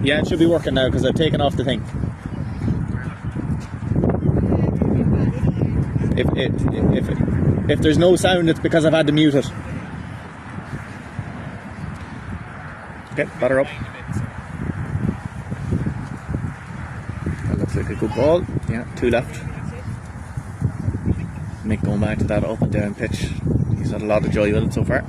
Yeah, it should be working now because I've taken off the thing. If there's no sound, it's because I've had to mute it. Okay, batter up. That looks like a good ball. Yeah, 2 left. Mick going back to that up and down pitch. He's had a lot of joy with it so far.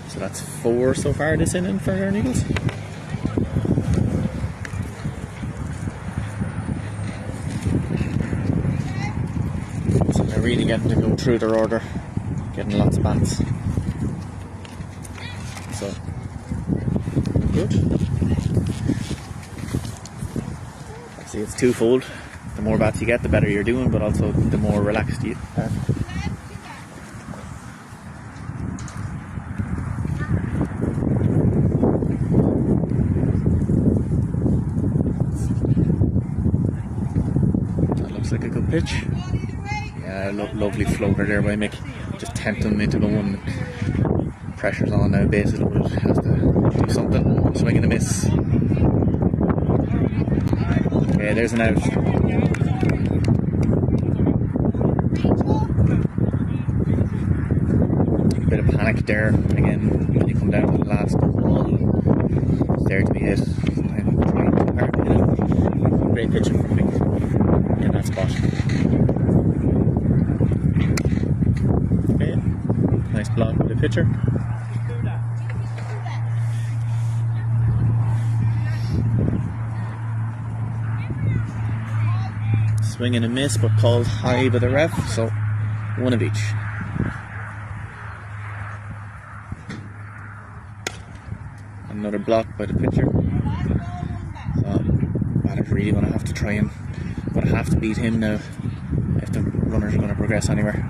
So that's 4 so far this inning for ERNE Eagles. So they're really getting to go through their order, getting lots of bats. So good. See, it's twofold. The more bats you get, the better you're doing, but also the more relaxed you are. Like a good pitch. Yeah, lovely floater there by Mick. Just tempt him into going. Pressure's on now, basically, but has to do something. Swing and a miss. Okay, there's an out. A bit of panic there again when you come down to the last ball. It's there to be hit. Great pitching from Mick in that spot. Okay, nice block with the pitcher. Swing and a miss, but called high by the ref, so 1 of each. Another block by the pitcher. So batter's really going to have to try and have to beat him now if the runners are going to progress anywhere.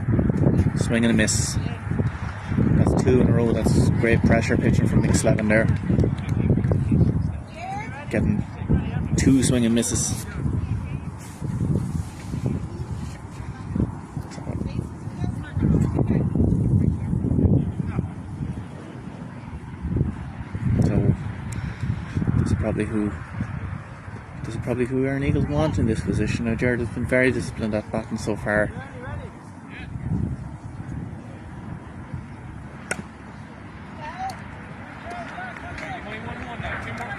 Swing and a miss. That's 2 in a row. That's great pressure pitching from Mick Slevin there. Getting 2 swing and misses. So this is probably who ERNE Eagles want in this position. Now Jared has been very disciplined at batting so far.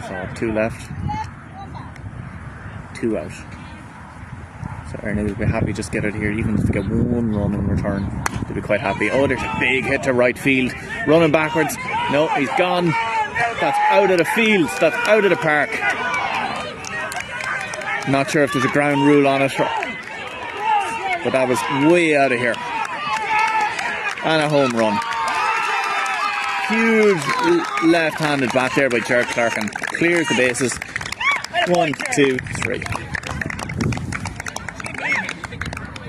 So 2 left, 2 out. So ERNE will be happy just get out here, even if they get 1 run in return. They'll be quite happy. Oh, there's a big hit to right field. Running backwards. No, he's gone. That's out of the field. That's out of the park. Not sure if there's a ground rule on it, but that was way out of here. And a home run. Huge left-handed bat there by Jared Clark and clears the bases. 1, 2, 3.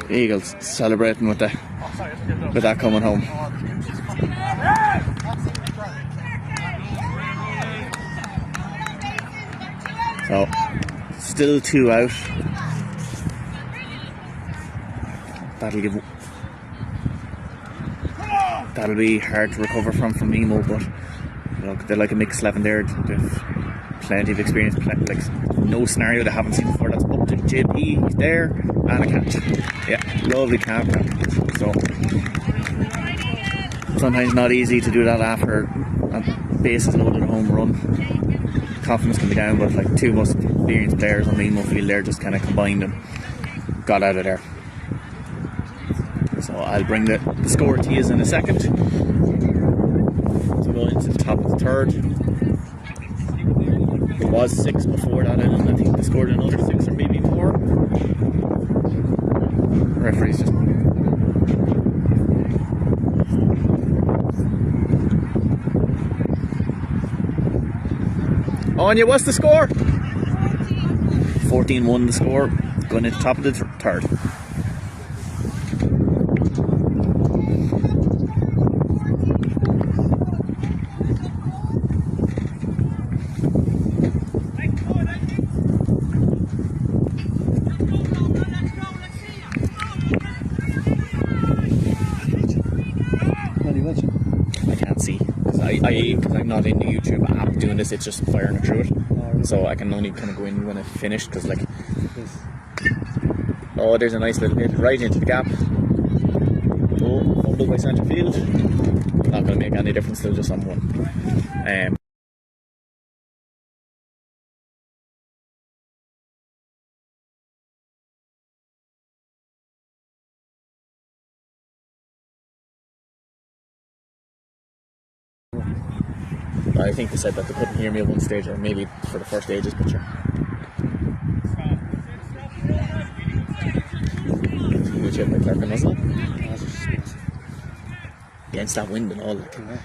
The Eagles celebrating with that coming home. So still 2 out. That'll be hard to recover from EMO, but look, they're like a Mick Slevin there. They've plenty of experience, like no scenario they haven't seen before. That's up to JP. He's there and a catch. Yeah, lovely catch. So sometimes not easy to do that after a base is loaded, a home run. Confidence can be down, but like 2 most experienced players on the EMO field there just kind of combined and got out of there. So I'll bring the score to you in a second. So go into the top of the 3rd. It was 6 before that, and I think they scored another 6 or maybe more. The referee's just Anya, what's the score? 14-1 the score, going into the top of the 3rd. because I'm not in the YouTube app doing this, it's just firing it through it. So I can only kind of go in when I've finished, because like, oh, there's a nice little hit right into the gap. Oh, fumbled by centre field. Not going to make any difference, still just on one. I think they said that they couldn't hear me at one stage, or maybe for the first ages picture. Huge hit by Clark, wasn't it? Against that wind and all. Like. There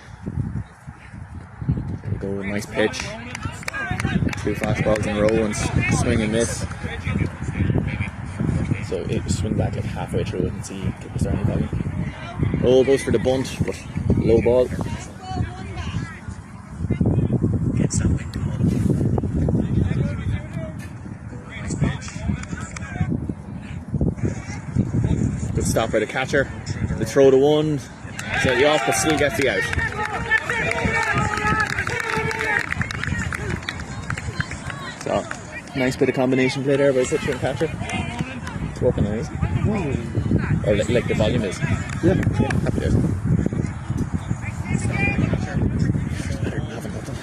we go, nice pitch. 2 fastballs in a row and swing and miss. So it swing back like halfway through it and see is there any volume. Oh, goes for the bunt, but low ball. Gets that wind ball. Nice pitch. Good stop by the catcher. The throw to one. So the off, but still gets the out. So nice bit of combination play there by pitcher and catcher. It's working nice. Or like the volume is. Yeah. Happy days. Better than having nothing.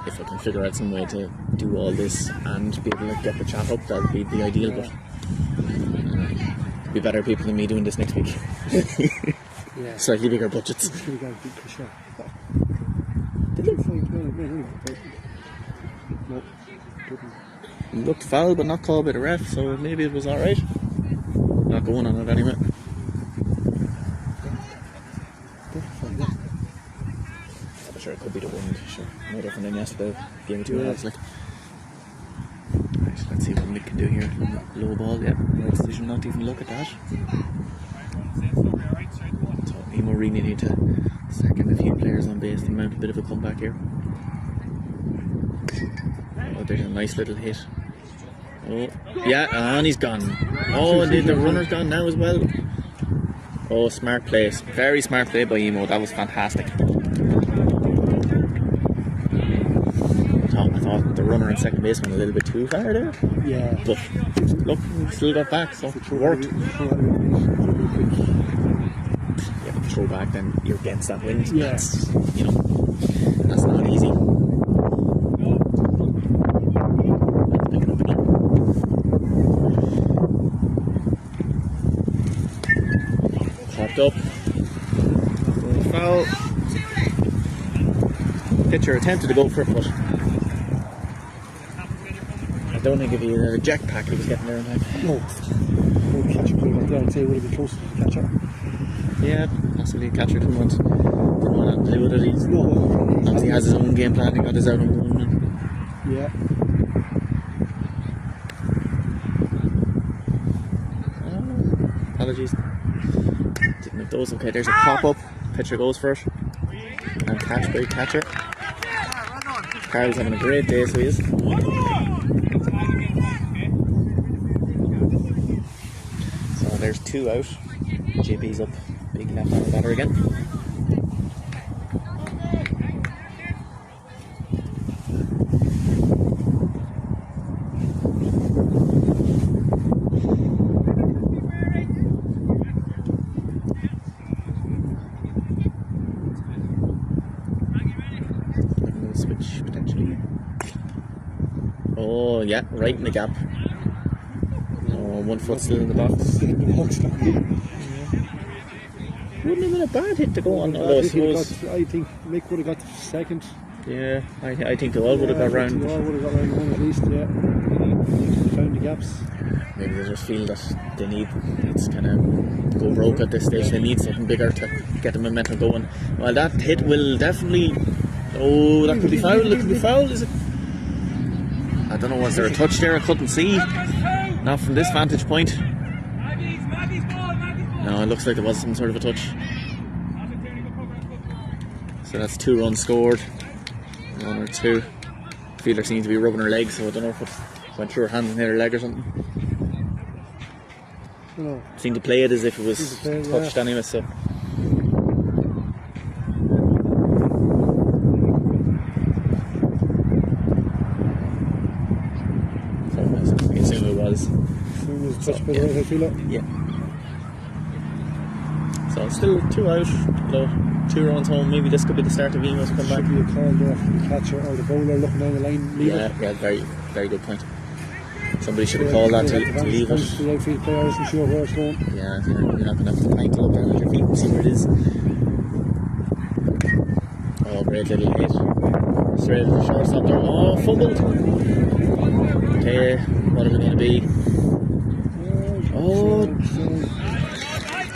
If I can figure out some way to do all this and be able to get the chat up, that would be the ideal, but could be better people than me doing this next week. Yeah. Slightly bigger budgets. They look fine. No, Looked foul but not called by the ref, so maybe it was alright. Not going on it anyway. I'm sure it could be the wind, sure. No different than yesterday. Game of 2 halves, like. Right, let's see what Mick can do here. Low ball, yeah. Right decision not to even look at that. So EMO really need to second a few players on base to mount a bit of a comeback here. Oh, there's a nice little hit. Oh, yeah, and he's gone. Oh, the runner's gone now as well. Oh, smart play. Very smart play by EMO. That was fantastic. I thought the runner and second base went a little bit too far there. yeah. But look, still got back, so it worked. Yeah, but throw back, then you're against that wind. Yeah. That's, you know, that's not easy. Pick it up again. Popped up. Foul. Pitcher attempted to go for it, but I don't think if he had a jetpack he was getting there in time. No catcher could have got there. I'd say it would have been closer to the catcher. Yeah, possibly a catcher didn't want to play with it. He has his own game plan, he got his out on one. Yeah. Apologies. Didn't make those. Okay, there's a pop up. Pitcher goes for it. And catch by catcher. Carl's having a great day, so he is. So there's 2 out. JB's up. Big left arm batter again. Switch potentially. Oh yeah, right in the gap. Oh, 1 foot still in the box. Wouldn't have been a bad hit to go on. Although I think Mick would have got second. Yeah, I think they all would have got round. They all would have got round one at least, yeah. Found the gaps. Maybe they just feel that they need, it's kind of go broke at this stage. They need something bigger to get the momentum going. Well, that hit will definitely. Oh, that could be foul. It could be foul, is it? I don't know, was there a touch there? I couldn't see. Not from this vantage point. No, it looks like there was some sort of a touch. So that's 2 runs scored. 1 or 2. Fielder seems to be rubbing her leg, so I don't know if it went through her hand and hit her leg or something. know. Seemed to play it as if it was touched anyway, so. I assume it was. Touched by the right fielder. Yeah. So still 2 out, though. 2 runs home. Maybe this could be the start of EMO to come back. Should be a call there from the catcher or the bowler looking down the line. Yeah, very, very good point. Somebody should have called that to leave it. The outfield player isn't sure where it's going. Yeah, you're not going to have the time to look down at your feet and see where it is. Oh, great little hit. Straight at the shortstop there. Oh, fumbled. Okay, what are we going to be? Oh,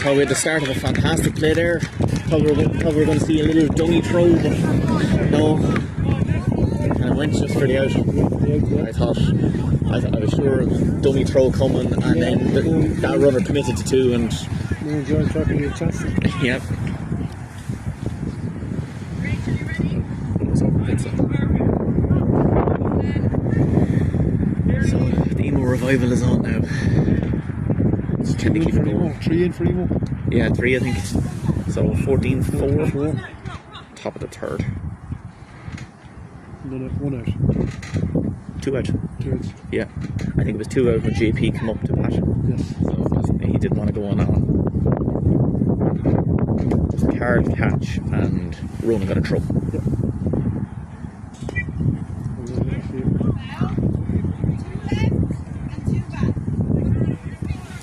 thought we had the start of a fantastic play there. Thought we were going to see a little dummy throw, but no. And it went just for the out. I was sure a dummy throw coming, and then that runner committed to 2, and no John tracking your chance. Yep. So the EMO revival is on now. It's 3 in for EMO. 3 in for EMO. Yeah, 3 I think. So 14-4. Top of the 3rd. And then 1 out. 2 out. 2 out. Yeah, I think it was 2 out when JP came up to bat. Yes. So he didn't want to go on that one. Hard catch and Ronan got a throw. Yep.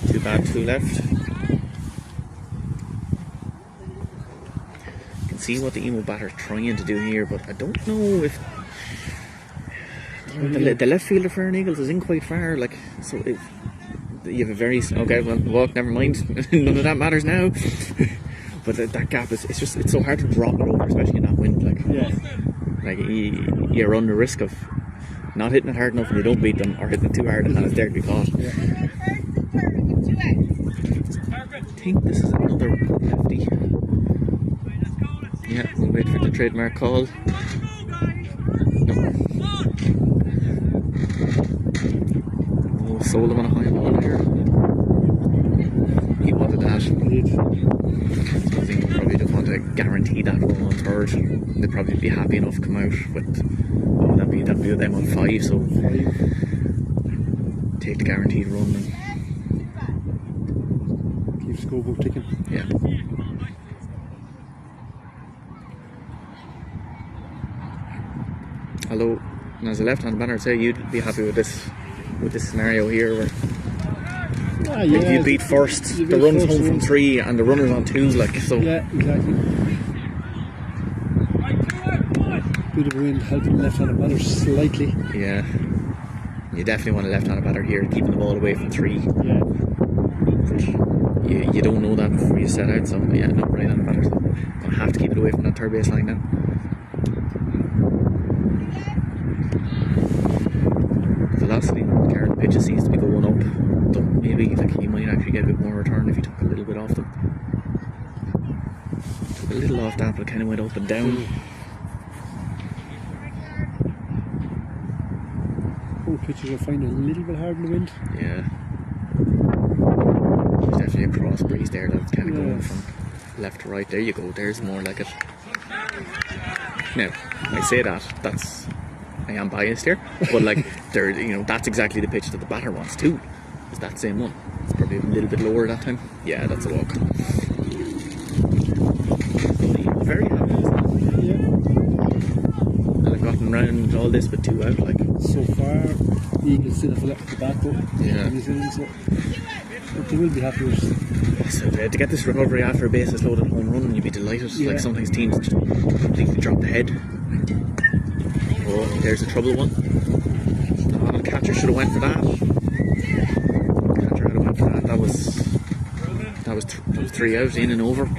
2 bad, 2 left. You can see what the EMO batter's trying to do here, but I don't know if the left fielder for Ern Eagles is in quite far. Like, so if you have a very walk, never mind. None of that matters now. But that gap is it's so hard to drop it over, especially in that wind. Like, like you run the risk of not hitting it hard enough and you don't beat them, or hitting it too hard and it's there to be caught. Yeah. I think this is another lefty. Yeah, we'll wait for the trademark call. No. Oh, sold him on a high ball here. He wanted that. I think he probably just want to guarantee that run on 3rd. They'd probably be happy enough to come out with, that'd be with them on 5, so take the guaranteed run and keep scoreboard ticking. Yeah. Although, as a left-hand batter, I'd say you'd be happy with this scenario here, where if you beat first, the run's home from 3 and the runner's on 2, like, so. Yeah, exactly. Bit of wind helping the left-handed batter slightly. Yeah. You definitely want a left-handed batter here, keeping the ball away from 3. Yeah. You don't know that before you set out, so yeah, no, right-handed batter. So gonna have to keep it away from that 3rd base line now. Velocity, the current pitches seems to be going up. So maybe like he might actually get a bit more return if he took a little bit off them. Took a little off that, but kind of went up and down. Both pitches are finding a little bit hard in the wind. Yeah. There's definitely a cross breeze there that's kind of going from left to right. There you go, there's more like it. Now, I say that's I am biased here, but like that's exactly the pitch that the batter wants too. Is that same one? It's probably a little bit lower that time. Yeah, that's a walk. Very happy. Yeah. And I've gotten round all this with 2 out, like. So far, the Eagles still have left the back up. Yeah. But they will be happy with it. So to get this recovery after a bases loaded home run, you'd be delighted. Yeah. Like sometimes teams just completely drop the head. Oh, there's a trouble one. Oh, the catcher should have went for that. Catcher had went for that. That was 3 out, in and over.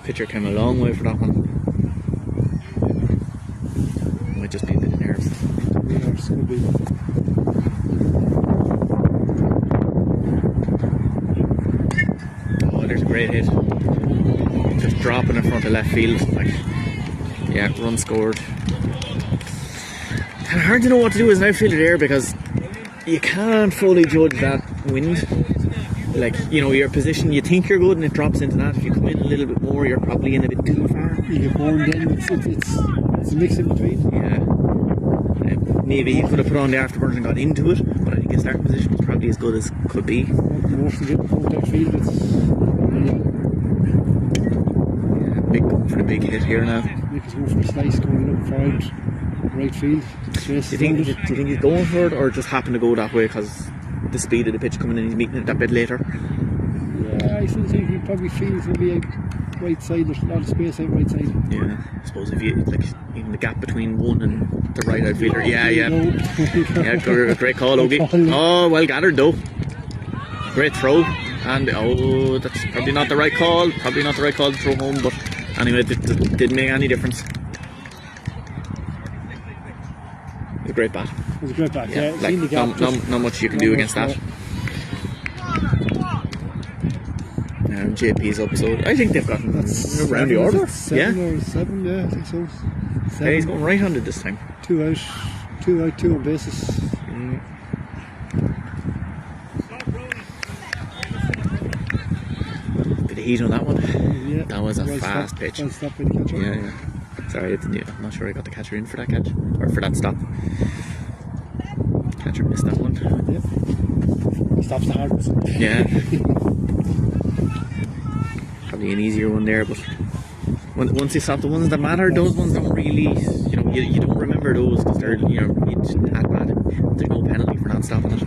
Pitcher came a long way for that one. Might just be a bit of nerves. Nerves could be. Oh, there's a great hit. Just dropping in front of left field. Like, yeah, run scored. Kind of hard to know what to do as an outfielder there because you can't fully judge that wind. like, you know, your position, you think you're good and it drops into that. If you come in a little bit more, you're probably in a bit too far. You get born then, it's a mix in between. Yeah. Maybe he could have put on the afterburners and got into it, but I think his starting position was probably as good as could be. Most of it out that field, Yeah, big going for the big hit here now. Nick is going for a slice, going up forward, right field. Do you think he's going for it, or just happened to go that way because the speed of the pitch coming in, he's meeting it that bit later? Yeah, I still think he probably feels he'll be out right side. There's a lot of space out right side. Yeah, I suppose if you like even the gap between one and the right outfielder. Yeah. Yeah, great call, Ogie. Oh, well gathered though. Great throw, and oh, that's probably not the right call. Probably not the right call to throw home, but anyway, it didn't make any difference. It was a great bat. It was a great bat. Yeah, like, not much you can do against that. JP's up, so I think they've gotten around the order. Seven, yeah, I think so. Yeah, he's going right-handed this time. 2 out, 2 on bases. Bit of heat on that one. Yeah, that was a fast pitch. Well stopped by the catcher. Yeah. Sorry, I'm not sure I got the catcher in for that catch, or for that stop. Catcher missed that one. Yeah. Stops the hardest. Yeah. Probably an easier one there, but once you stop the ones that matter, those ones don't really, you know, you don't remember those because they're, you know, it's that bad. There's no penalty for not stopping it.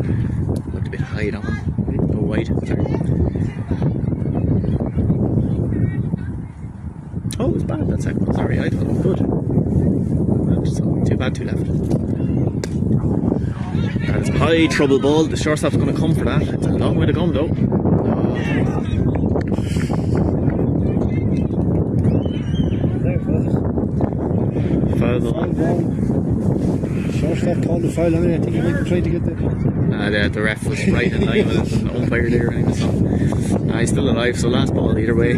Looked a bit high that one. Go wide. Sorry. Oh, it was bad that second one. Sorry, I thought it was good. Too bad, two left. That is a high trouble ball. The shortstop's going to come for that. It's a long way to come though. Foul ball. Shortstop called the foul anyway. I think he might be trying to get the ref was right in line with an umpire there. Anyway, so. He's still alive, so last ball either way.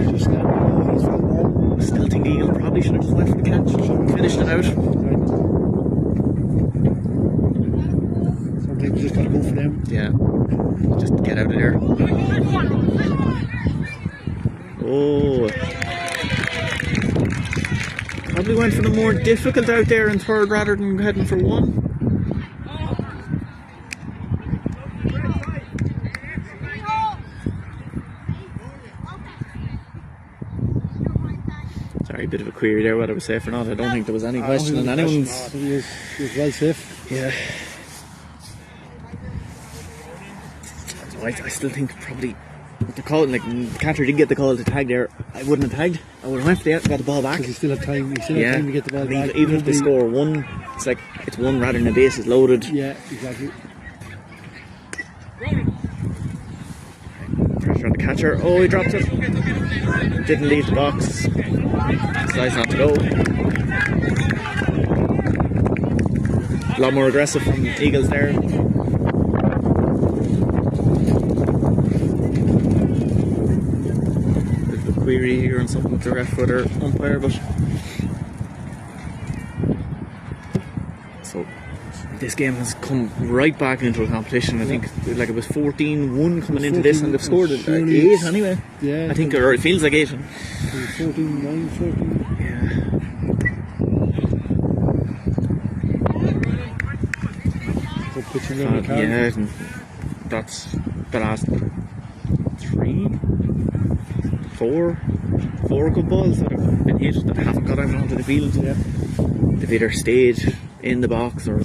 Still think Eagle probably should have just went for the catch. Finished it out. Sometimes you just gotta go for them. Yeah. Just get out of there. Oh. Probably went for the more difficult out there in third rather than heading for one. Sorry, a bit of a query there whether it was safe or not. I don't think there was any question in anyone's. I think he was well safe. Yeah. I still think probably the call, like the catcher did get the call to tag there. I wouldn't have tagged. I would have went for the out and got the ball back. Because you still have time. You still have time to get the ball back. Even if they score one, it's like it's one rather than the bases loaded. Yeah, exactly. Pressure on the catcher. Oh, he dropped it. Didn't leave the box. Slice not to go. A lot more aggressive from Eagles there. Bit of a query here on something with the ref or their umpire, but so this game has come right back into a competition. I think like it was 14-1 coming into this, and they've scored 8 anyway. Yeah, I think, or it feels like 8. 14-9, 14. Yeah. Good pitching there. Yeah, and that's the last 4 good balls that have been hit that haven't got out onto the field. Yeah. They've either stayed in the box or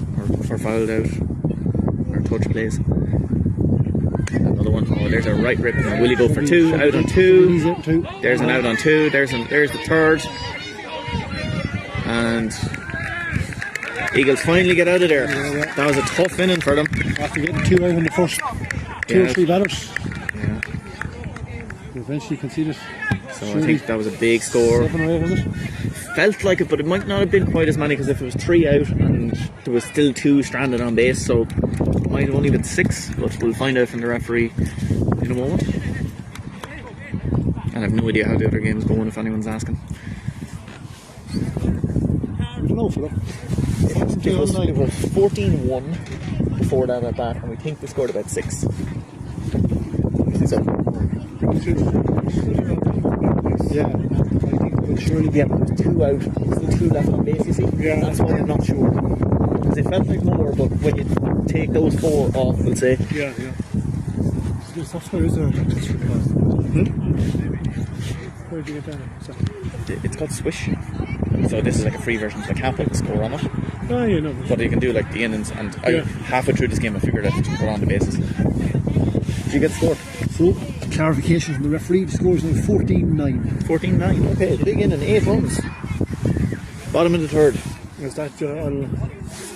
fouled out or touch plays. Another one. Oh, there's a right rip. Now will he go for 2? Out on 2. There's an out on 2. There's the third. And Eagles finally get out of there. Yeah. That was a tough inning for them. After getting 2 out in the first 2 or 3 batters. Yeah. They eventually conceded. So I think that was a big score. 7 or 8 was it? Felt like it, but it might not have been quite as many because if it was 3 out and there was still 2 stranded on base, so it might have only been 6, but we'll find out from the referee in a moment. And I have no idea how the other game's going if anyone's asking. We don't know for them. It was 14-1 before that at bat, and we think they scored about 6. So Yeah, I think it will surely be. Yeah, but there's 2 out. There's still 2 left on base, you see? Yeah. That's why I'm not sure. Because it felt like more, but when you take those 4 off, we'll say. Yeah. There's software, is there? Where do you get that? It's called Swish. So this is like a free version, so I can't put the score on it. Oh, yeah, no. But you can do like the innings, and Yeah. halfway through this game I figured out to put on the bases. Did you get scored? So, clarification from the referee, the score is now 14-9. 14-9. Okay, big inning, 8 runs. Bottom of the 3rd. Is that on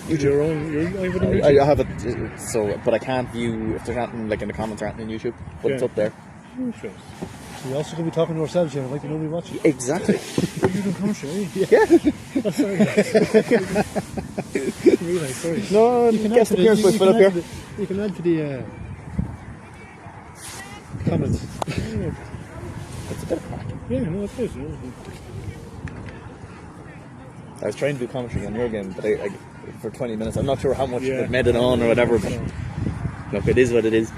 your own? I have it, so, but I can't view if there's anything like in the comments or anything on YouTube, but it's up there. Sure. We also could be talking to ourselves here, like nobody watching. Exactly. You can commentary, eh? Yeah. Oh, sorry. Really, sorry. No, guest appearance by Philip here. You can add to the comments. It's a bit of crack. Yeah, no, it is. I was trying to do commentary on your game, but I for 20 minutes. I'm not sure how much it made it on or whatever, but look, it is what it is.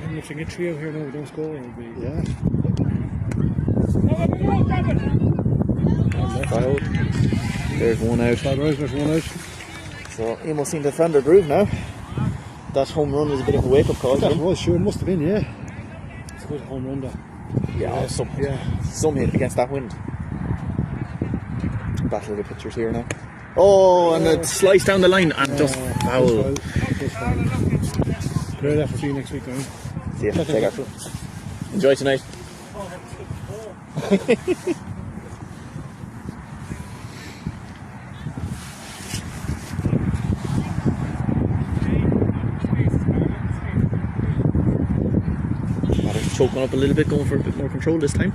And if you get 3 out here now, we don't score, it'll be. Yeah. There's 1 out. There's 1 out. So EMO seem to have found their groove now. That home run was a bit of a wake-up call. That was, sure, it must have been, yeah. It's a good home run, that. Yeah, some hit against that wind. Battle of the pitchers here now. Oh, and it sliced down the line and just foul. Great effort for you next week, guys. See you. Take care. Enjoy tonight. Batter's choking up a little bit, going for a bit more control this time.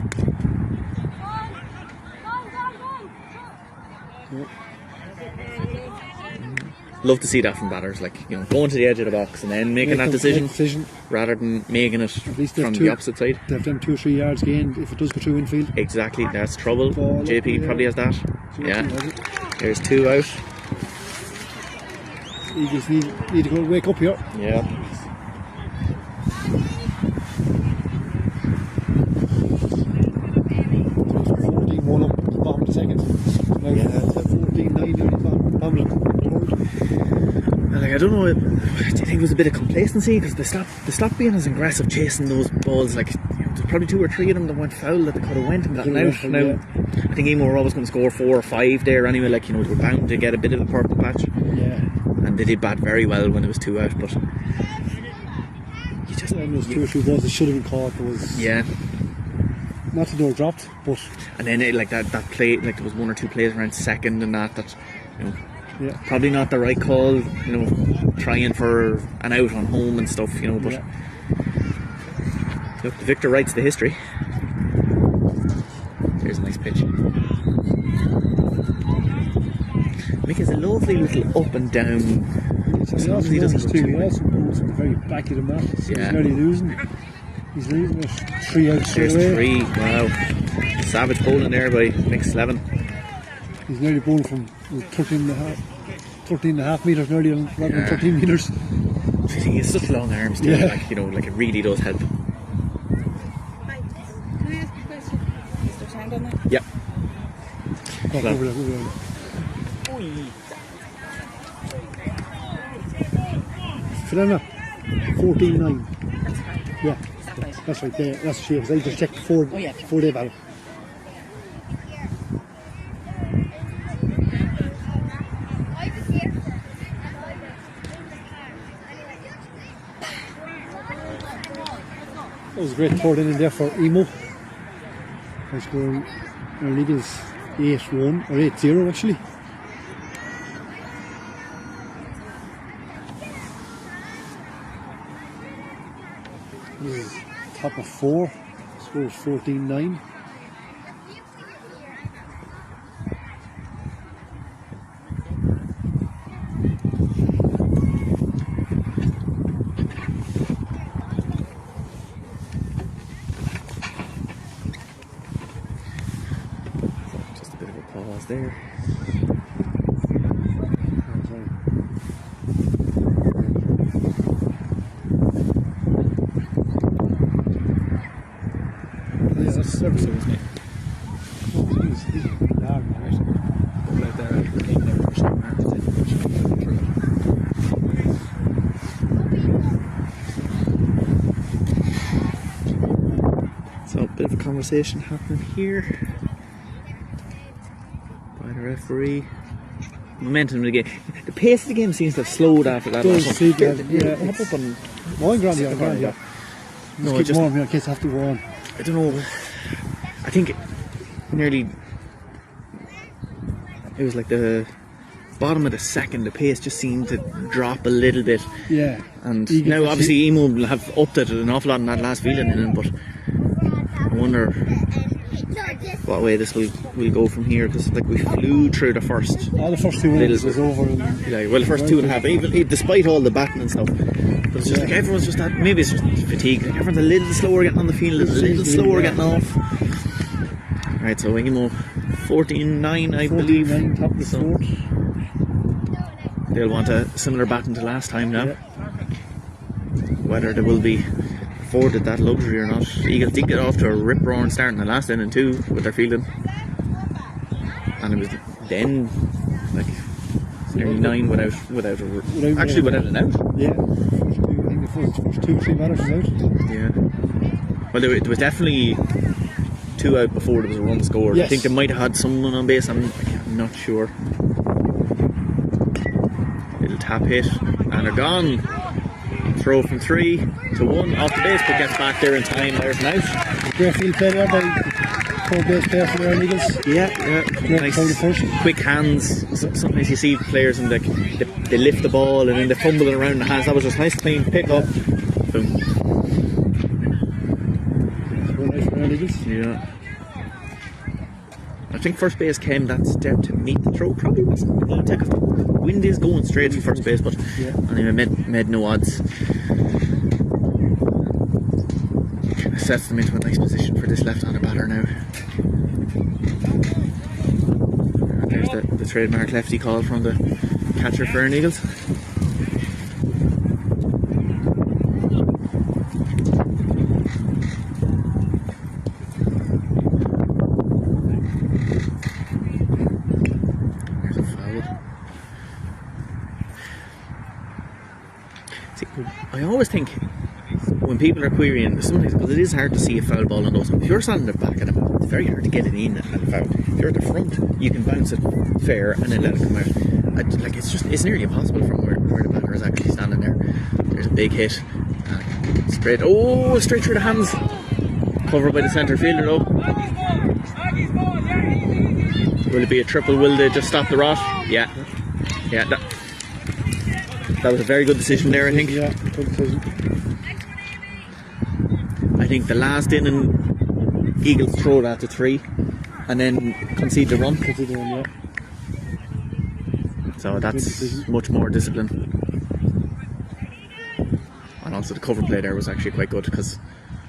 Love to see that from batters, like, you know, going to the edge of the box and then making that decision rather than making it from the opposite side. They have them 2 or 3 yards gained if it does go through infield. Exactly, that's trouble. Ball JP up, probably has that. JP Yeah. has it. There's 2 out. You just need to go wake up here. Yeah. There's 14-1 up at the bottom of the 2nd. Now 14-9 nearly bottom of the 3rd. Like, I don't know, do you think it was a bit of complacency? Because they stopped being as aggressive chasing those balls. Like, you know, there's probably 2 or 3 of them that went foul that they could have went and gotten out. Now, I think EMO were always going to score 4 or 5 there anyway. Like, you know, they were bound to get a bit of a purple patch. Yeah. And they did bat very well when it was 2 out, but you just... And those 2 or 3 balls that should have been caught. There was... Yeah. Not that they were dropped, but... And then, like, that play, like, there was 1 or 2 plays around 2nd and that, you know... Yeah. Probably not the right call, you know, trying for an out on home and stuff, you know, but look, the victor writes the history. Here's a nice pitch. Mick is a lovely little up and down. He also bowls at the very back of the mat, so he's nearly losing. He's losing it 3 out straight away. 3, wow. Savage bowling there by Mick's 11. He's nearly bowling from 13 and a half metres nearly rather than 13 metres. He has such long arms too, like, you know, like it really does help. Hi. Can I ask a question? Is there sound on that? Yep. Over there. Fiona, 14-9. That's fine. Yeah. Is that right? That's right there. That's she. I just checked before they battle. That was a great 3rd inning there for EMO. High score, our lead is 8-1 or 8-0 actually. Top of 4, score is 14-9. Just a bit of a pause there. conversation happening here by the referee. Momentum of the game. The pace of the game seems to have slowed after that. Does see that, Hop up and Mine grand, yeah. no, Keep just warm here in case I have to go on. I don't know. I think nearly it was like the bottom of the second. The pace just seemed to drop a little bit. Yeah. And now obviously EMO will have upped it an awful lot in that last feeling in, but I wonder what way this will go from here, because like we flew through the first. The first 2 minutes was over. Yeah, well, the first 2.5, even despite all the batting and stuff. But it's just like everyone's just that. Maybe it's just fatigue. Like everyone's a little slower getting on the field, a little slower getting off. Right, so EMO 14-9, I believe. Top of the fourth. They'll want a similar batting to last time now. Yeah. Whether they will be afforded that luxury or not. Eagles did get off to a rip-roaring start in the last inning too with their fielding, and it was then like nearly 9 without an out. Yeah, I think the first 2-3 batters was out. Yeah, well there was definitely 2 out before there was a run scored. Yes. I think they might have had someone on base. I'm not sure. Little tap hit and they're gone. Throw from 3 to 1 off the base, but gets back there in time. There's an out. Great field play there by third base player for the ERNE Eagles. Yeah. Nice, quick hands. Sometimes you see players and they lift the ball and then they fumble it around the hands. That was just nice, clean pick up. Boom. Nice for ERNE Eagles. Yeah. I think first base came that step to meet the throw. Probably wasn't really tech. Wind is going straight to first base, but anyway, made no odds. Sets them into a nice position for this left-handed batter now. And there's the trademark lefty call from the catcher for ERNE Eagles. I always think when people are querying, sometimes because it is hard to see a foul ball on those. If you're standing at the back of them, it's very hard to get it in at a foul. If you're at the front, you can bounce it fair and then let it come out. It's nearly impossible from where the batter is actually standing there. There's a big hit, straight through the hands, covered by the centre fielder though. Will it be a triple? Will they just stop the rot? Yeah. That was a very good decision there, I think. Yeah, good decision. I think the last inning, Eagles throw that to 3 and then concede the run. Yeah. So that's much more discipline. And also the cover play there was actually quite good, because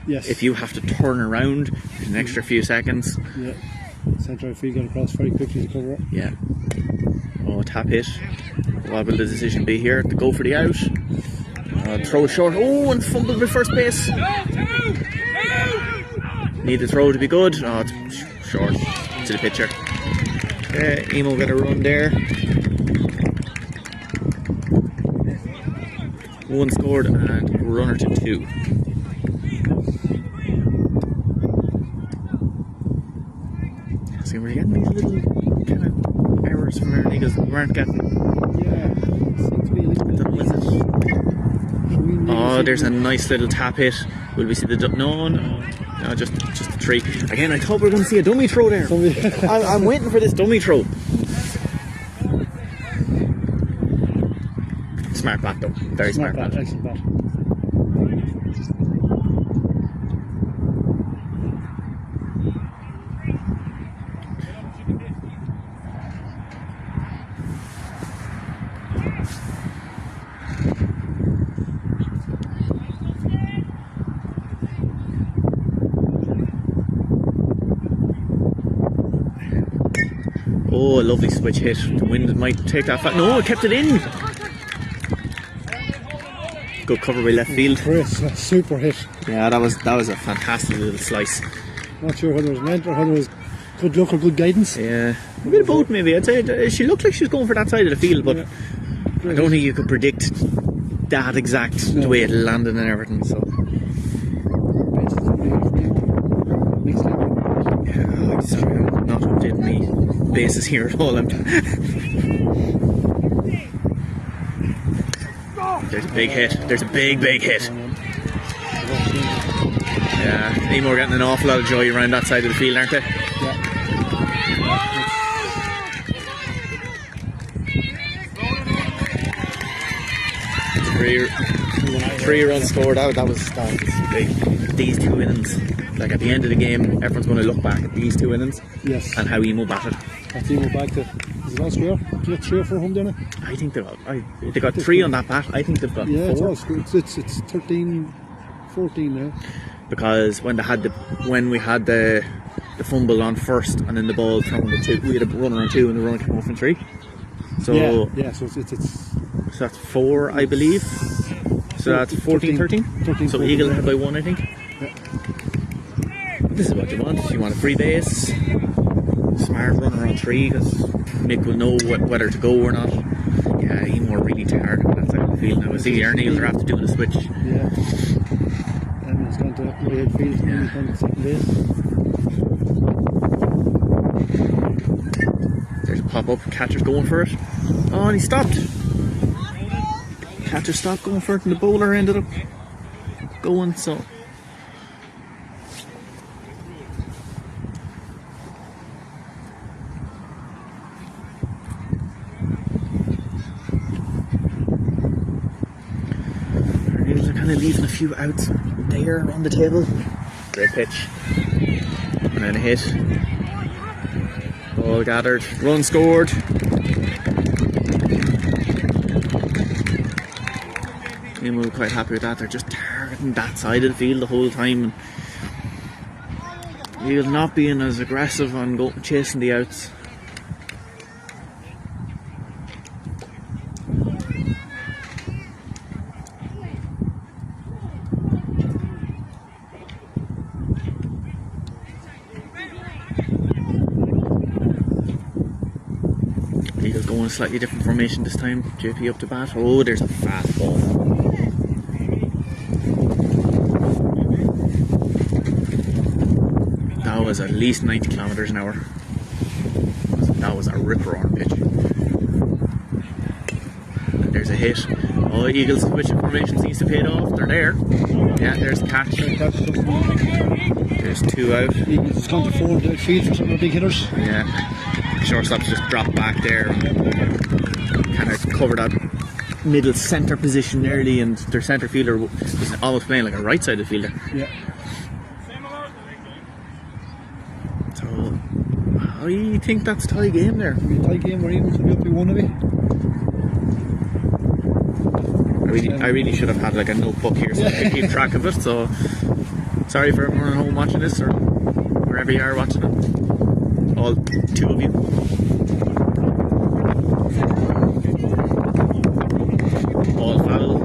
if you have to turn around in an extra few seconds. Yeah. Centre field got across very quickly to cover up. Yeah. Oh, tap hit. What will the decision be here? To go for the out. Throw short. Oh, and fumbled with first base. Need the throw to be good. Oh, it's short to the pitcher. Okay, EMO got a run there. 1 scored and runner to 2. See, we're getting these little kind of errors from ERNE Eagles we weren't getting. Yeah, seems to be a little bit. Oh, there's a nice little tap hit. Will we see the no, just a 3. Again, I thought we were going to see a dummy throw there. I'm waiting for this dummy throw. Smart bat though, very smart bat. Excellent bat. Oh, a lovely switch hit. The wind might take that. No, it kept it in. Good cover by left field. Chris, a super hit. Yeah, that was a fantastic little slice. Not sure whether it was meant or whether it was good luck or good guidance. Yeah, a bit of both maybe. I'd say she looked like she was going for that side of the field, but I don't think you could predict that exact the way it landed and everything. So. Next bases here at all. There's a big hit. There's a big hit. Yeah, EMO are getting an awful lot of joy around that side of the field, aren't they? Yeah. Three runs scored out. That was big. These two innings, like at the end of the game, everyone's going to look back at these two innings. Yes. And how EMO batted. That's EMO back to. Is it all square? Do you have 3 or 4 home down it? I think they got 3 on that bat. I think they've got 4. Yeah, it's all square. It's 13, 14 now. Because when we had the fumble on first and then the ball thrown to 2, we had a runner on 2 and the runner came off in 3. So yeah. So it's so that's 4, I believe. So that's 14, 13. So 14, Eagle ahead by 1, I think. Yeah. This is what you want. You want a free base, smart runner on 3 because Mick will know whether to go or not. Yeah, EMO are really tired on that side of the field now. I see ERNE will have to do the switch. Yeah. And he's gone to right field. Yeah. He's gone to second base. There's a pop up. Catcher's going for it. Oh, and he stopped. Catcher stopped going for it, and the bowler ended up going. So. They're kind of leaving a few outs there on the table. Great pitch. And then a hit. Ball gathered. Run scored. EMO were quite happy with that. They're just targeting that side of the field the whole time. You're not being as aggressive on chasing the outs. Eagles going a slightly different formation this time. JP up to bat. Oh, there's a fastball. That was at least 90 kilometers an hour. That was a rip-roaring pitch. And there's a hit. Oh, Eagles switching formation seems to pay off. They're there. Yeah, there's the catch. There's 2 out. Eagles has gone to 4 outfield for some of the big hitters. Yeah. Shortstop's just dropped back there and kind of covered that middle centre position early, and their centre fielder was almost playing like a right-sided fielder. Yeah. So, how do you think that's a tie game there? It'll be a tie game where Eagles will be up by 1 of it. I really should have had like a notebook here so I could keep track of it. So, sorry for everyone at home watching this or wherever you are watching it. All 2 of you. Ball foul.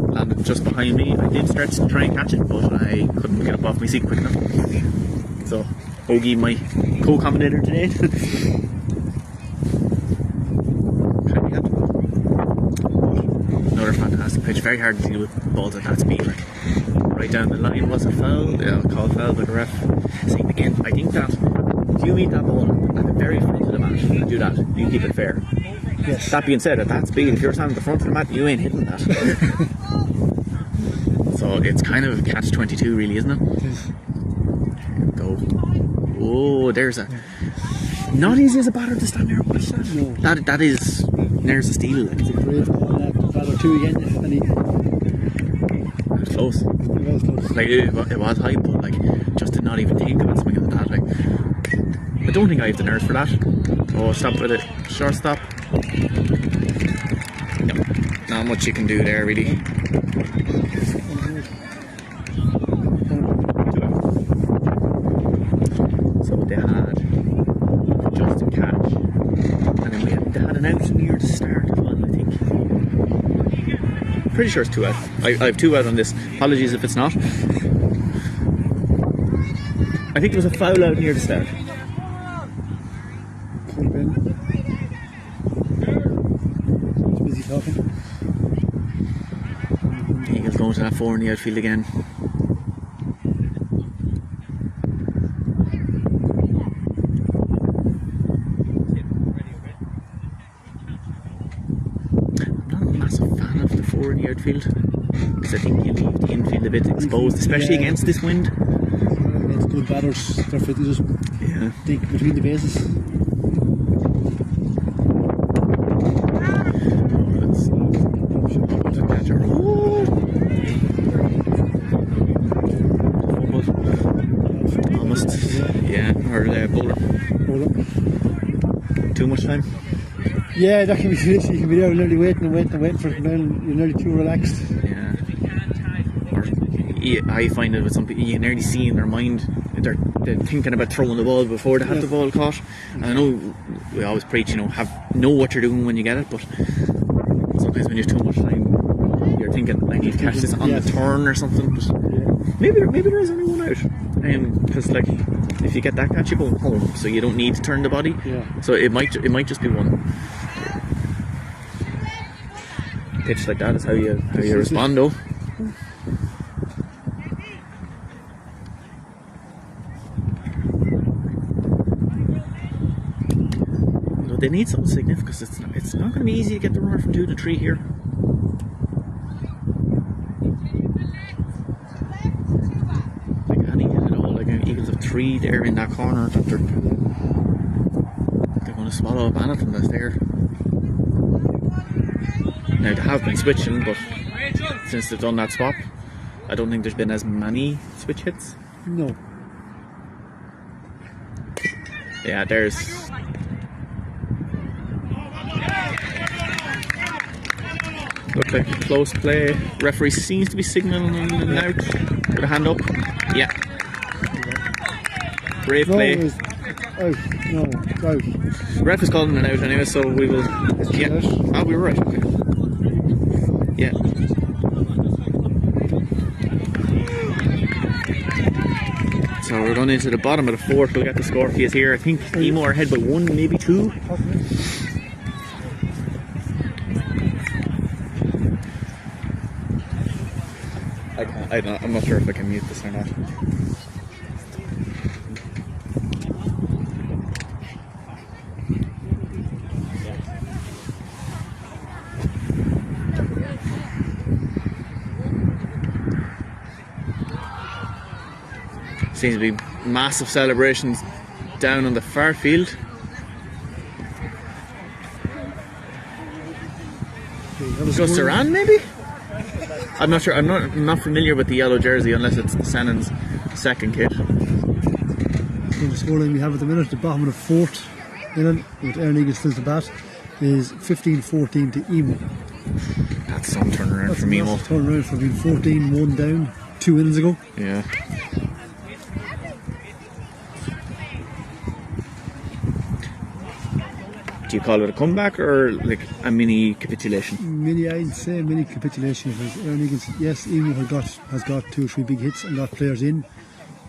Landed just behind me. I did stretch to try and catch it, but I couldn't get up off my seat quick enough. So, Ogie, my co-commentator today. Another fantastic pitch. Very hard to deal with balls at that speed. Like, right down the line. Was it foul? Yeah, called foul by the ref. See, again, I think that if you meet that ball at the very front of the mat and do that, you keep it fair. Yes. That being said, at that speed, if you're standing at the front of the mat, you ain't hitting that. So it's kind of a catch-22 really, isn't it? Here we go. Oh, there's a... Not easy as a batter to stand there and watch that. No. That is... There's a steal. Like. It's a great ball, that batter 2 again, and he... It was close. It was close. Like, it was high, but like, just to not even think about swinging at that. Like, I don't think I have the nerves for that. Oh, stop with it. Shortstop. No, not much you can do there, really. So they had just a catch, and then they had an out near the start as well, I think. Pretty sure it's 2 out. I have 2 out on this. Apologies if it's not. I think there was a foul out near the start. Could have been. He's busy talking. Eagles going to that 4 in the outfield again. before in the outfield, because I think you leave the infield a bit exposed, especially against this wind. Against good batters, they're fit to just dig between the bases. Almost, or bowler. Too much time? Yeah, that can be serious. You can be there nearly waiting for it, and then you're nearly too relaxed. Yeah. Or I find it with some people, you can nearly see in their mind they're thinking about throwing the ball before they have the ball caught. And I know we always preach, know what you're doing when you get it, but sometimes when you have too much time, you're thinking, I need to catch this on the turn or something. But maybe there is only one out, because like if you get that catch, you're going home, so you don't need to turn the body. So it might just be one. Pitch like that is how you respond, though. They need something significant, because it's not going to be easy to get the runner from 2 to 3 here. Like any hit at all, like Eagles have 3 there in that corner that they're going to swallow up anything that's there. Now they have been switching, but since they've done that swap, I don't think there's been as many switch hits. No. Yeah, there's. Looks like close play. Referee seems to be signalling an out with a hand up. Yeah. Brave play. Out. Ref is calling an out anyway, so we will. Yeah. Ah, we were right. Okay. Yeah. So we're going into the bottom of the 4th. We'll get the score for you here. I think EMO are ahead by 1, maybe 2. I'm not sure if I can mute this or not. Seems to be massive celebrations down on the far field. Go Saran, maybe? I'm not sure. I'm not familiar with the yellow jersey unless it's Sennon's second kit. So the scoreline we have at the minute, the bottom of the 4th inning, with ERNE still to bat, is 15-14 to EMO. That's some turnaround from EMO. That's a turnaround from being 14-1 down 2 innings ago. Yeah. Do you call it a comeback or like a mini capitulation? I'd say mini capitulation. Yes, EMO has got 2 or 3 big hits and got players in,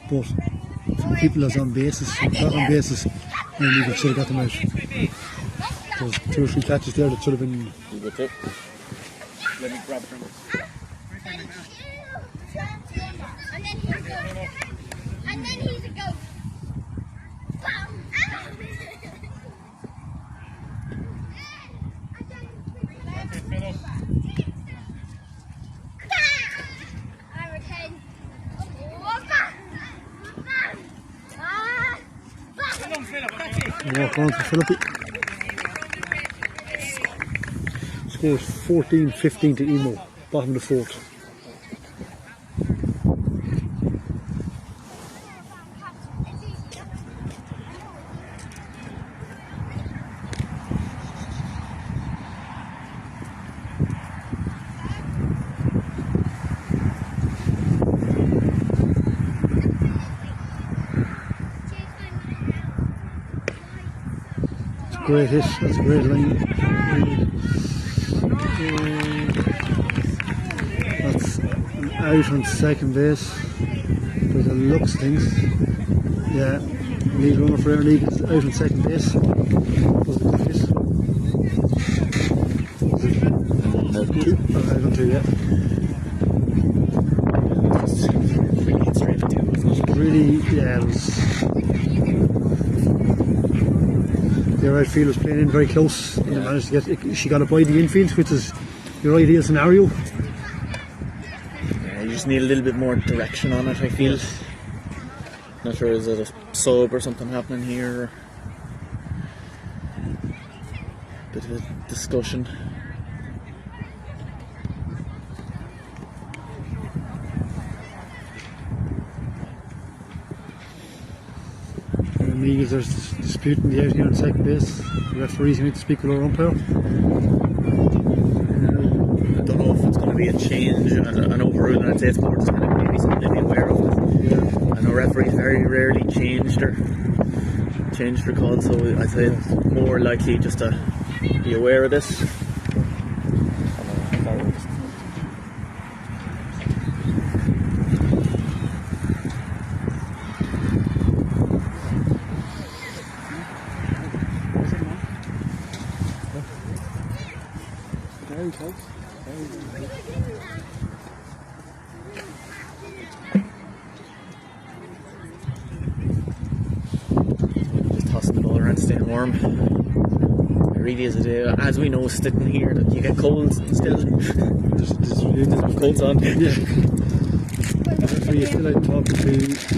but from people that's on bases, ERNE should have got them out. There's 2 or 3 catches there that should have been. Let me grab them. And then he's a ghost. Walk on for Philippi. Score is 14-15 to EMO, bottom of the 4th. Great hit, that's a great line. That's an out on second base. By the looks of things. Yeah, lead runner for ERNE is out on second base. Was it a good hit? Out on 2, yeah. Really, yeah, it was. The outfield was playing in very close, and they managed to get. She got it by the infield, which is your ideal scenario. Yeah, you just need a little bit more direction on it, I feel. Not sure, is it a sub or something happening here? Or bit of a discussion. And the Eagles are disputing the out here on second base. The referees need to speak with our umpire. I don't know if it's going to be a change and an overruling. I'd say it's more just going to maybe something to be aware of. Yeah. I know referees very rarely change their calls, so I'd say it's more likely just to be aware of this. Very close. Just tossing the ball around, staying warm. It really is a day, as we know, sitting here, that you get colds and still There's colds on. Yeah. The referee is still out talking to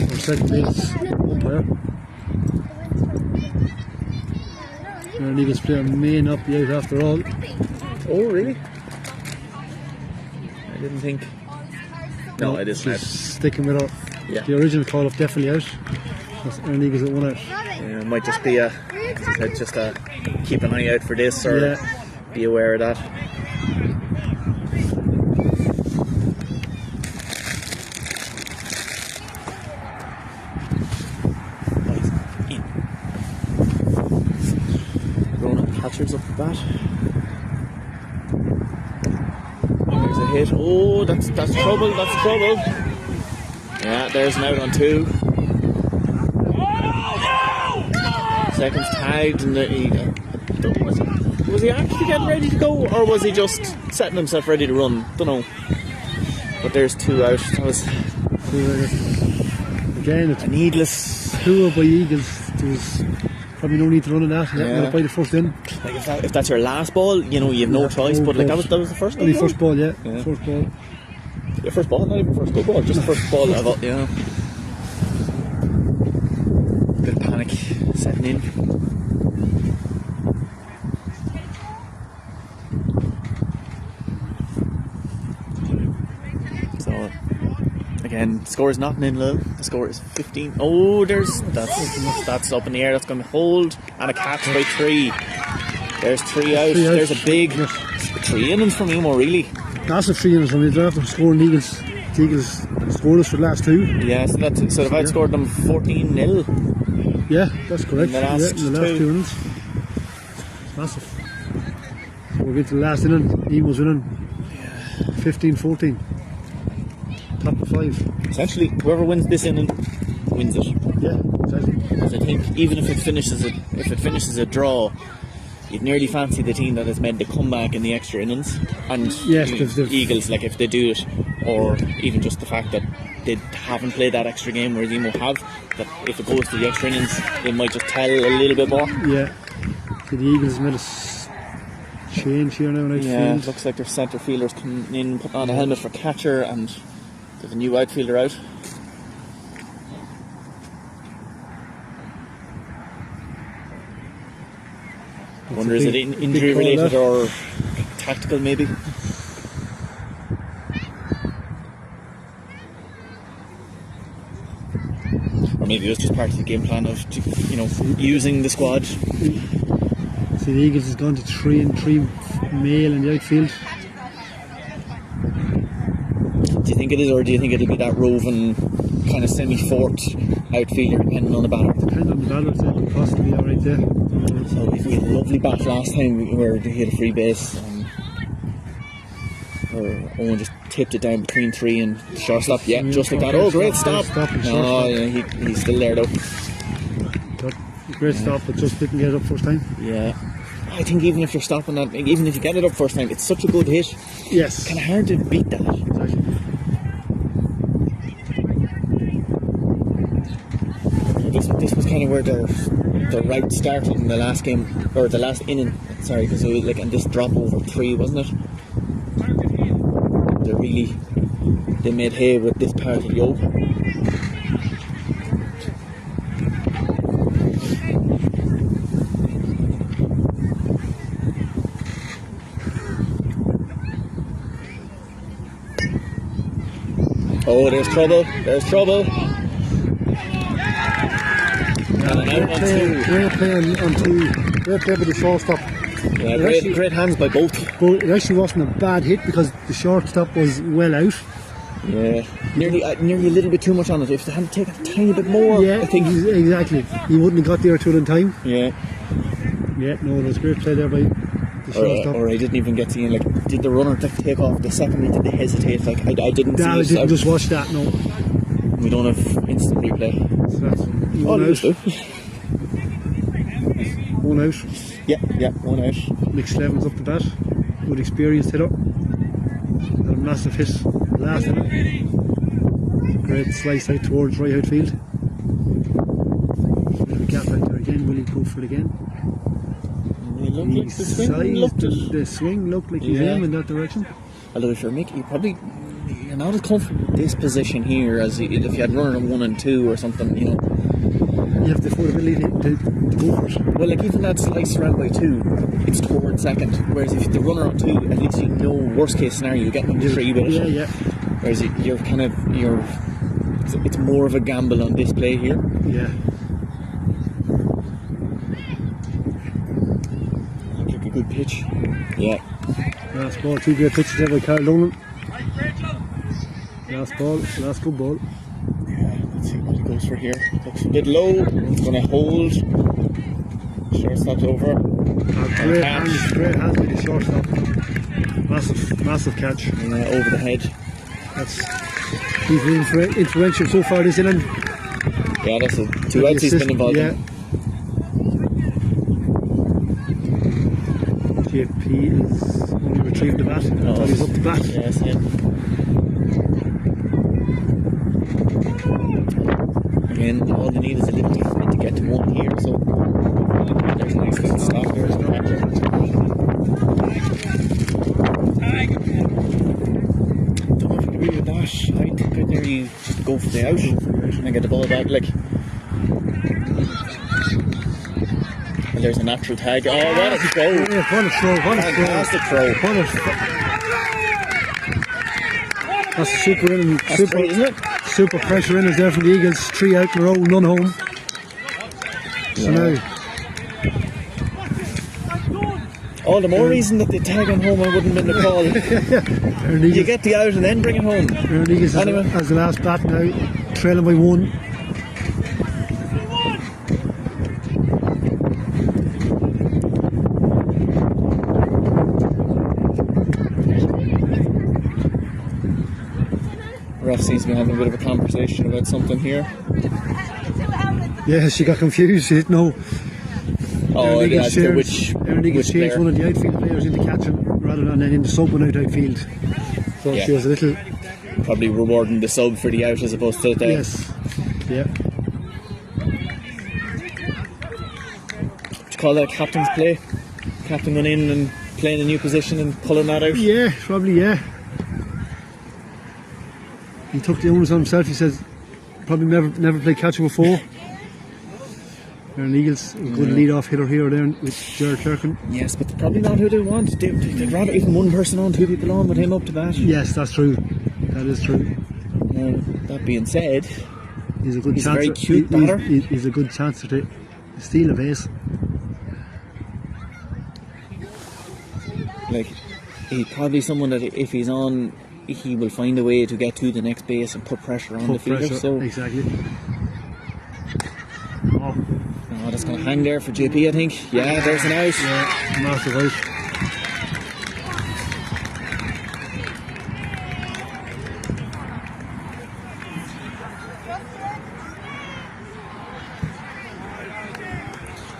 our second base umpire. Our Eagles player may not be out after all. Oh, really? I didn't think. No, it is She's not. sticking with her. Yeah. The original call of definitely out. Our Eagles at 1 out. It might just be as I said, just keep an eye out for this, or be aware of that. Catchers up the bat. There's a hit. Oh, that's trouble. That's trouble. Yeah, there's an out on 2. Seconds tagged, and was he actually getting ready to go, or was he just setting himself ready to run? Don't know. But there's 2 out. That was again, it's a needless. poor by Eagles. There's probably no need to run in that. Yeah. By the first in. Like if that's your last ball, you know, you have no choice. But like that was the first Only ball. first ball, yeah. First ball. Your first ball, not even first good ball, just first ball level. Yeah. Bit of panic setting in. So again, the score is not nil. The score is 15. Oh, that's up in the air. That's going to hold, and a catch by 3. There's 3 out. There's a big 3 innings from EMO, really. Massive 3 innings from the draft of scoring Eagles. The Eagles scoreless for the last 2. Yeah, so they've outscored them 14-0. Yeah, that's correct. In the last, in the last 2 innings. It's massive. So we'll get to the last inning. EMO's winning 15-14. Top of 5. Essentially, whoever wins this inning wins it. Yeah, exactly. Because I think even if it finishes a draw, you'd nearly fancy the team that has made the comeback in the extra innings. And yes, Eagles, like if they do it, or even just the fact that they haven't played that extra game whereas EMO have, that if it goes to the extra innings, it might just tell a little bit more. Yeah. So the Eagles made a change here now in outfield. Yeah, it looks like their centre fielders coming in, putting on a helmet for catcher, and there's a new outfielder out. I wonder, is it injury related or tactical maybe? Or maybe it was just part of the game plan of, using the squad. See, the Eagles has gone to 3 and 3 male in the outfield. Do you think it is, or do you think it'll be that roving kind of semi-fort outfielder depending on the batter? Depending on the batter, it could possibly be alright there. So we had a lovely bat last time where they hit a free base. Owen just tipped it down between 3 and the shortstop. Yeah, just like that. Oh, great stop. Oh, yeah, he's still there though. Great stop, but just didn't get it up first time. Yeah. I think even if you're stopping that, even if you get it up first time, it's such a good hit. Yes. It's kind of hard to beat that. Exactly. This was kind of where the route started in the last game, or the last inning. Sorry, because it was and this drop over 3, wasn't it? really they made hay with this part of the yoke. Oh, there's trouble. There's trouble. Great play on two. Great play by the shortstop. Yeah, great hands by both. But it actually wasn't a bad hit because the shortstop was well out. Yeah, nearly a little bit too much on it. If they had taken a tiny bit more, Yeah, I think. exactly. He wouldn't have got there to it in time. Yeah. Yeah, no, it was a great play there by the shortstop. Or I didn't even get to see, like, did the runner take off the second or did they hesitate? Like, I didn't see it. I didn't just watch that, no. We don't have instant replay. So that's one out. One out. Yeah, one out. Nick Slevin's up the bat. Good experienced hitter. Had a massive hit last inning. Great slice out towards right outfield. Bit of a gap out there again. Will he go for it again? The swing looked like he's aiming in that direction. Although if you're not as comfortable in this position here as if you had runner on 1 and 2 or something, you know. You have the affordability to go for it. Well, like even that slice round by 2, it's towards second. Whereas if the runner on 2, at least you know worst case scenario, you get number 3 with it. Yeah. Whereas it's more of a gamble on this play here. Yeah. Like a good pitch. Yeah. Last ball, 2 great pitches there by Carl Dolan. Last ball, last good ball. Yeah, let's see what he goes for here. Looks a bit low. He's going to hold. Shortstop's over. Great hands with the shortstop. Massive catch. Yeah, over the head. He's been influential so far this inning. Yeah, that's 2 outs he's been involved in. JP is only retrieved the bat. I thought he was up the bat. Yes, yeah. Again, all they need is a little bit to get to 1 here, so there's a nice little stop there. Don't know if you agree with that. I think I'd nearly just go for the out and get the ball back. Like, and there's a natural tag. Oh, what a throw! Yeah, what a throw! Fantastic throw! That's a super inning. That's great, isn't it? Super pressure innings there from the Eagles. 3 out in a row, none home. So now, all the more reason that the tag on home wouldn't have been the call. You get the out and then bring it home. ERNE Eagles has the last bat now, trailing by 1. Ref seems to be having a bit of a conversation about something here. Yeah, she got confused. She didn't know. Oh, ERNE yeah, which changed one of the outfield players into catching rather than in the subbing out outfield. So Yeah. she was a little. Probably rewarding the sub for the out as opposed to the. Yes. Yeah. Would you call that a captain's play? Captain going in and playing a new position and pulling that out? Yeah, probably, yeah. He took the onus on himself. He says, probably never played catcher before. ERNE Eagles, a good lead-off hitter here there with Jared Kirkin. Yes, but probably not who they want. They'd rather even one person on, 2 people on with him up to bat. Yes, that's true. That is true. Now, that being said, He's a good he's a chance. very cute batter. He's a good chance to steal a base. Like, he's probably someone that if he's on, he will find a way to get to the next base and put pressure on the fielder. So, exactly. oh, that's going to hang there for JP, I think. Yeah, there's an out. Yeah, massive out.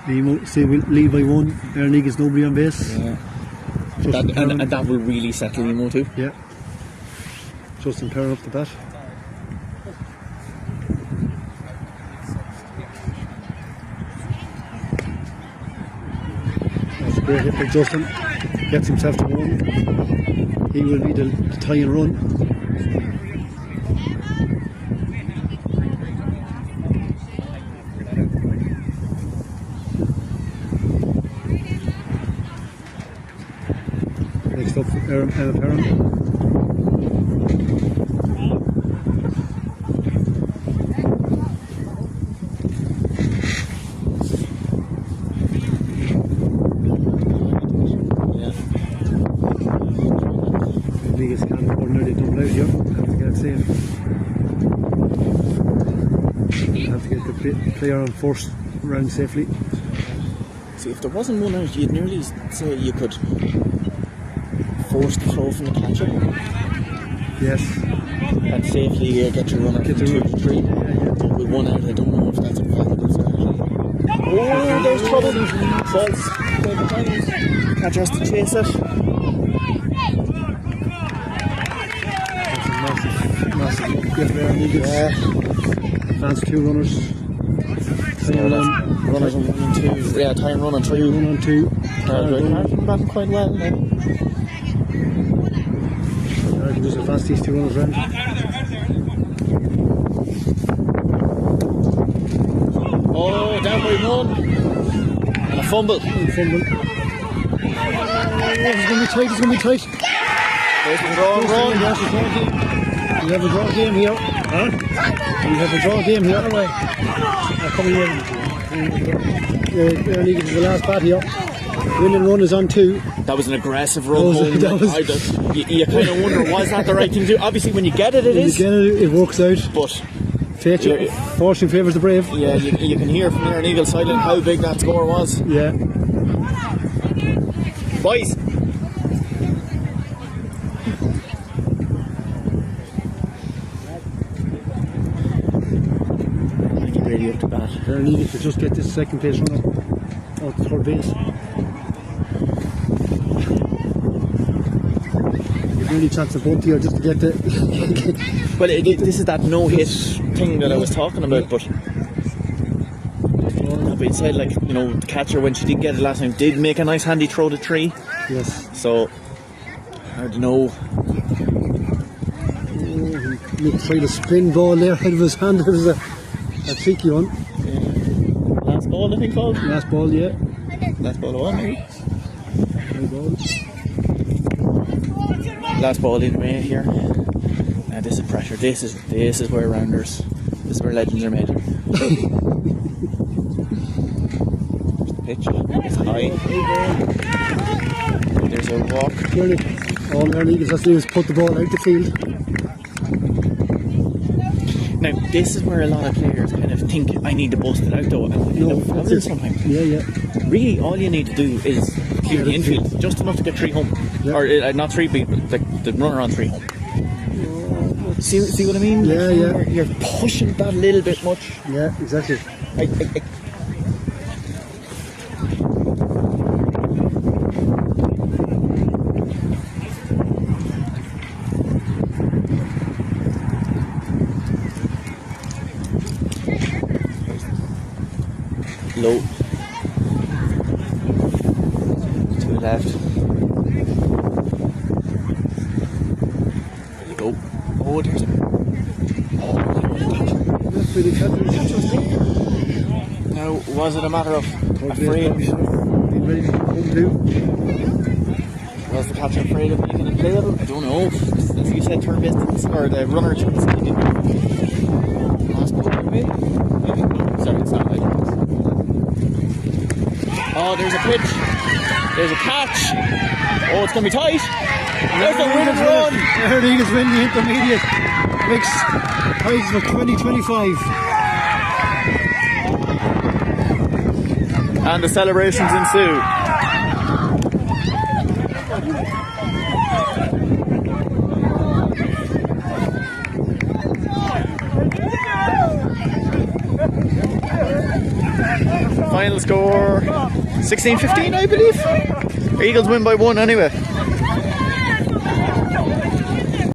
EMO, say we'll lead by 1. ERNE Eagles nobody on base. Yeah. And that will really settle EMO too. Yeah. Justin Perrin up the bat. That's a great hit by Justin. Gets himself to 1. He will be the tie and run. Next up, Emma Perrin. Biggest can of nearly double out here. Have to get it safe. Have to get the player on first round safely. See, if there wasn't one out, you'd nearly say you could force the throw from the catcher. Yes. And safely get your runner from 2 to 3. Yeah, yeah. But with one out, I don't know if that's a valuable strategy. Oh, there's trouble. Balls way behind. Catcher has to chase it. Massive gift there, yeah. Advance 2 runners. Runners on 1 and 2. Yeah, tie and run on 3. 1 and 2. Batting quite well now. I can just advance these 2 runners round. Oh, down by 1. And a fumble. It's going to be tight, it's going to be tight. There's the draw. We have a draw game here. Huh? We have a draw game here. Coming in. ERNE is the last bat here. Winning run is on 2. That was an aggressive run home. You kind of wonder, was that the right thing to do? Obviously, when you get it, it is. When you get it, it works out. But fortune favours the brave. Yeah, you can hear from ERNE sideline how big that score was. Yeah. Boys. Up to bat. ERNE to just get this second place runner out the third base. You've really chance of both here just to get the. Well, this is that no hit thing that I was talking about, but that being said, like, you know, the catcher, when she did get it last time, did make a nice handy throw to 3. Yes. So I don't know. He tried a spin ball there out of his hand. It was a tricky one. Yeah. Last ball, I think, called. Last ball, yeah. Last ball of one, maybe. Last ball in way here. Now this is pressure. This is where rounders. This is where legends are made. Pitch. It's high. There's a walk. All ERNE has to do is put the ball out the field. Now, this is where a lot of players kind of think, I need to bust it out though, and sometimes. Yeah. Really, all you need to do is clear the infield, just enough to get 3 home. Yeah. Or not 3 people, the runner on 3 home. See what I mean? Yeah, yeah. You're pushing that a little bit much. Yeah, exactly. Low. To the left. There you go. Oh, there's a... That's really catch. Now, was it a matter of afraid? Being ready to come to? Was the catcher afraid of making it playable? I don't know. As you said, turn distance, or the runner turn distance. Last ball, maybe? No, sorry, it's not like that. Oh, there's a pitch. There's a catch. Oh, it's going to be tight. There's the winning run. ERNE is winning the intermediate. Makes highs for 2025. And the celebrations ensue. Final score 16-15, I believe. Eagles win by 1 anyway.